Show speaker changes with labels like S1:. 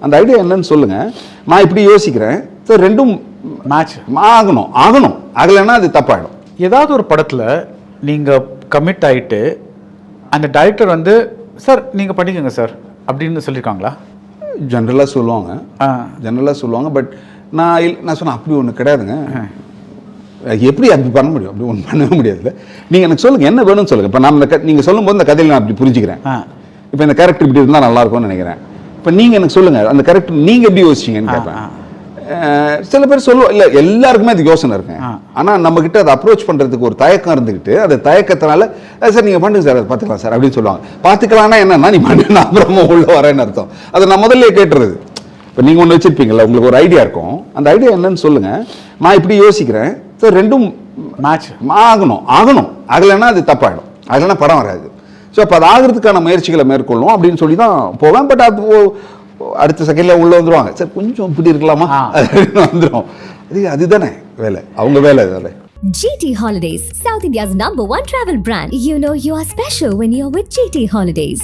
S1: அந்த ஐடியா என்னன்னு சொல்லுங்க. நான் இப்படி யோசிக்கிறேன். சார் ரெண்டும்
S2: மேட்ச்
S1: ஆகணும். ஆகலைன்னா அது தப்பாயிடும்.
S2: ஏதாவது ஒரு படத்தில் நீங்கள் கமிட் ஆகிட்டு அந்த டைரக்டர் வந்து சார் நீங்கள் பண்ணிக்கோங்க சார் அப்படின்னு சொல்லியிருக்காங்களா?
S1: ஜென்ரலாக சொல்லுவாங்க. பட் நான் சொன்னேன் அப்படி ஒன்று கிடையாதுங்க. எப்படி அப்படி பண்ண முடியும்? அப்படி ஒன்று பண்ணவே முடியாதுல்ல. நீங்கள் எனக்கு சொல்லுங்கள், என்ன வேணும்னு சொல்லுங்கள். இப்போ நான் நீங்கள் சொல்லும்போது இந்த கதையில் நான் அப்படி புரிஞ்சுக்கிறேன். இப்போ இந்த கேரக்டர் இப்படி இருந்தால் நல்லா இருக்கும்னு நினைக்கிறேன். இப்போ நீங்கள் எனக்கு சொல்லுங்கள், அந்த கேரக்டர் நீங்கள் எப்படி யோசிச்சிங்கன்னு கேட்பேன். சில பேர் சொல்லுவோம், இல்லை எல்லாருக்குமே அது யோசனை இருக்குங்க. ஆனால் நம்மக்கிட்ட அதை அப்ரோச் பண்ணுறதுக்கு ஒரு தயக்கம் இருந்துக்கிட்டு, அது தயக்கத்தினால சார் நீங்கள் பண்ணுங்க சார், அதை பார்த்துக்கலாம் சார் அப்படின்னு சொல்லுவாங்க. பார்த்துக்கலாம்னா என்னன்னா நீ பண்ணு, நான் அப்புறமா உள்ள வரேன்னு அர்த்தம். அதை நான் முதல்ல கேட்டுறது. இப்போ நீங்கள் ஒன்று வச்சுருப்பீங்களா, உங்களுக்கு ஒரு ஐடியா இருக்கும். அந்த ஐடியா என்னன்னு சொல்லுங்கள். நான் இப்படி யோசிக்கிறேன். சார் ரெண்டும்
S2: மேட்ச்
S1: ஆகணும். ஆகலைன்னா அது தப்பாயிடும். ஆகலைன்னா படம் வராது. ஸோ அப்போ அது ஆகிறதுக்கான முயற்சிகளை மேற்கொள்ளும் அப்படின்னு சொல்லி தான் போவேன். பட் அது அடுத்த செகண்டில் உள்ளே வந்துடுவாங்க. சார் கொஞ்சம் இப்படி இருக்கலாமா வந்துடும். அதுதானே வேலை, அவங்க வேலை வேலை.
S3: GT Holidays, South India's #1 travel brand. You know you are special when you're with GT Holidays.